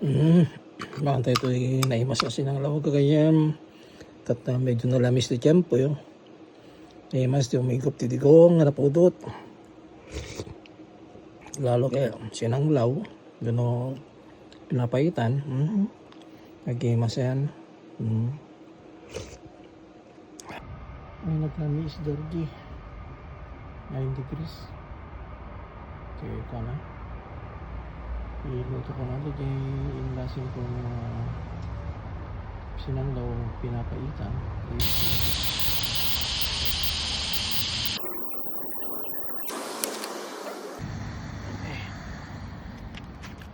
Hmm. Bakit ito naimas na sinanglaw kagayam. Kat medyo nalamis na tiyempo yun. Naimas di umigop ti digong napudot. Lalo kaya sinanglaw. Gano pinapaitan. Nagimas yan. Ay naglamis dargi. 9 degrees. Okay, ito na. Iluto ko na ito yung lasing ko sinanglaw pinapaitan.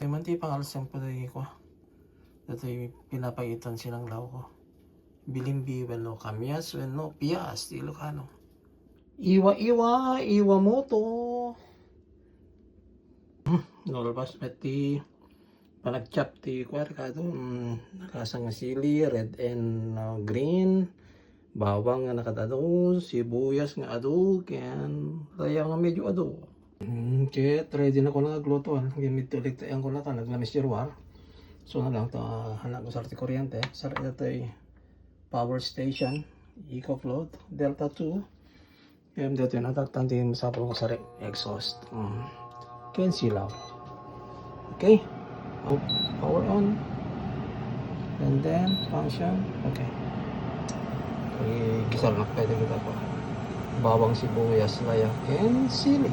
Ay manti pang alasang palagi ko. Ito yung pinapaitan sinanglaw ko. Bilimbi wano kamyas wano piyas di Ilocano. Iwa moto. Nolabas meti panagchap ti kwarkado nakasang sili red and green bawang nga nakadado sibuyas nga ado ken raya nga medyo ado ket ready na ko lang aglutuan gamit ulit ang ko lata naglamis jirwar so na lang ta hanap ko sa kuryente sa ito power station EcoFloat Delta 2 kaya dito yung natatandin sa ko sa exhaust can silaw. Okay, power on and then function. Okay, kisar na pwede kita po bawang sibuyas laya and sili.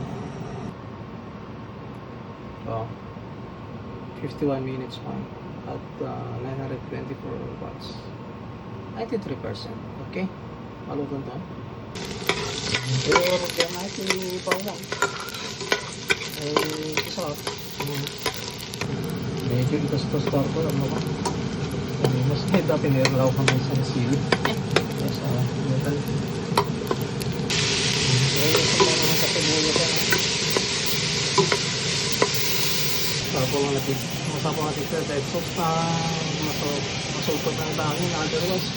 So 51 minutes fine at 924 watts 93%. Okay, malugan to. Pero kaya natin bawang kisar medyo itas-tostar ko lang naman mas neta pinirlaw ka ng isang sili yes metal sa mga kapibuyo ka na masapo nga natin sa exhaust na masulpot ng dangin otherwise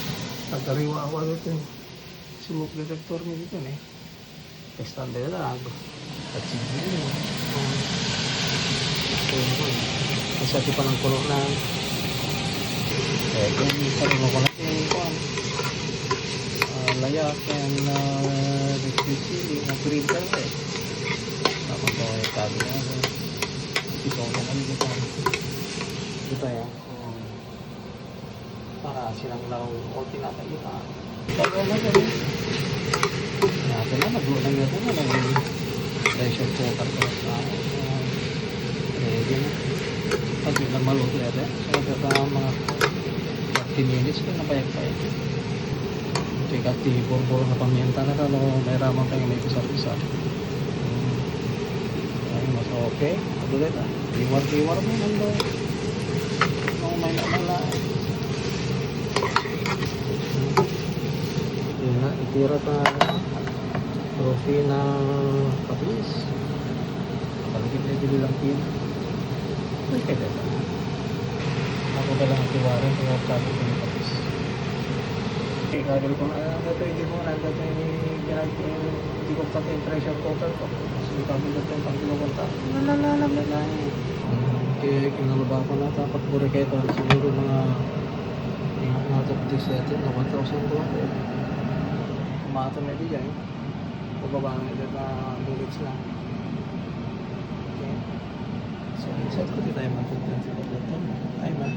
nagkariwa-awa dito smoke detector mo dito testan din na at sige isa di pa ng kulong na kung sarang ko na yung layak and sili na green ka tapos ko yung tabi na ito na kami dito yan para silang law o pinapaipa bago na gano'n natin na naglulang natin na pressure cooker ko na ready na pag ilang maluto natin so nagkata mga 30 minutes ko napayag-payag kaya ti burbur na pamienta na kano may ramang kayo may pisar-pisar ay mas okay ulit iwar-iwar mo nando kung may namala yun na itira ta trophy na kapis paligid na dili lang pin ay kaya ako na lang tiwaran kung ako kapis na kapis okay kagil ko na ito hindi mo na ito hindi ko pati yung pressure cooker ko kasi kagil ko yung pagkinukunta na kaya kinalaba ko na tapat buri kayo ito siguro mga natap this natin na 1,000 umato na diyan pababa na ito na bullets lang okay so set ko di tayo matutunan sa pagluton ay ma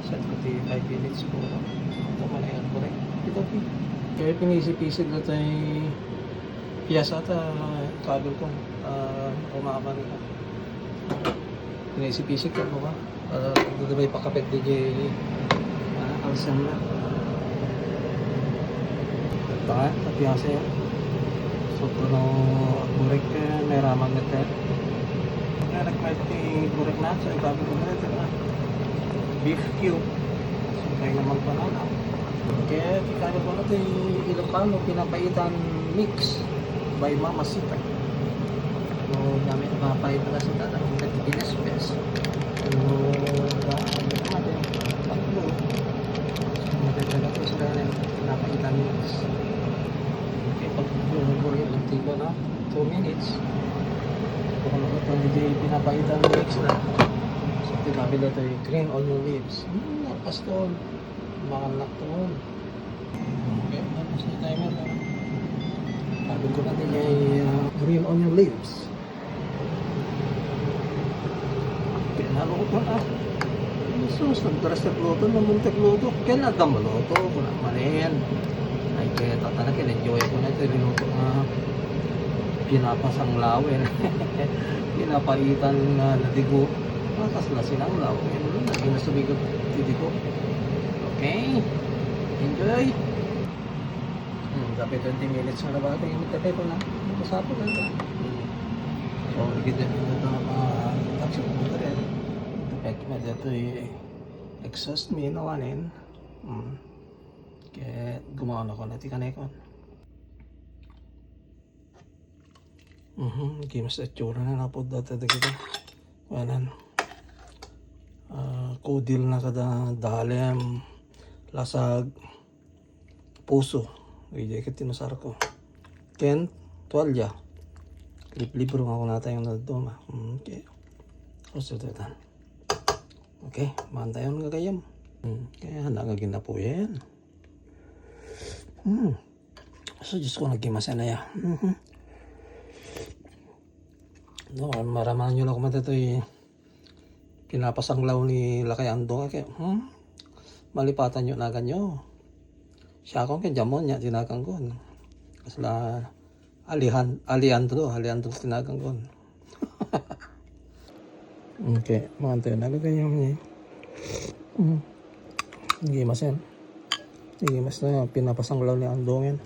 set ko di 5 minutes po ito ka na yan correct ito okay kaya pinisip-isip na tayo piyasa at kabel ko umaka nito pinisip-isip ka mo ba may pakapit di alsam na ito piyasa yan so no burek may ramang nito nag-require ti burek na so ikabi ko na ito beef cube so kaya naman pa na kaya ikabi ko na ito Ilocano pinapaitan mix by Mama Sita so gamit napapaitan na sita ng nagpipinas-pes so natin tatlo so magagala ko sila na pinapaitan mix pag bumuburi yung tigo na 2 minutes kung hindi pinapaitan ng mix na so tinapin dito yung green onion leaves. Napastol. Makanak to. Okay, tapos na timer na. Sabi ko natin yung green onion leaves. Pinalo ko pa na. Sus, nagdaras nagluto, namuntik luto. Kaya nagdamaluto ko na manin. Ay, kaya tatana, kinenjoy ko na ito. Rinuto nga pinapasang lawin. Pinapaitan na nadigo. Makaslasin ang lawin. Lagi na sumigot didigo. Okay. Enjoy. Dapat 20 minutes na ba ito yung magtapay ko na. Masapo na ito. So, kita nyo ito na mga taksi ko na rin. Tapos na dito yung exhaust me nawanin. Kaya gumawa na ko na tikanay ko. Gimas at tsura na napod dito dito. Wanan. Kudil na kada dalem. Lasag. Puso. Hindi ka tinusar ko. Ken, tuwalya. Libro nga ako natin yung nadoma. Okay. Susututan. Okay, mantayon nga kayam. Kaya nagagin na po yan. So, Diyos ko nagkimasan na ya. No, maraman nyo lang kung matatoy pinapasanglaw ni Lakay Andong. Kaya, malipatan nyo na ganyo. Siya akong kinjamon niya, tinagang ko. Kasi la, Aliandro tinagang ko. Okay, mga tayo nalagay yung niya. Hindi mas yan. Hindi mas na pinapasanglaw ni Andong yan.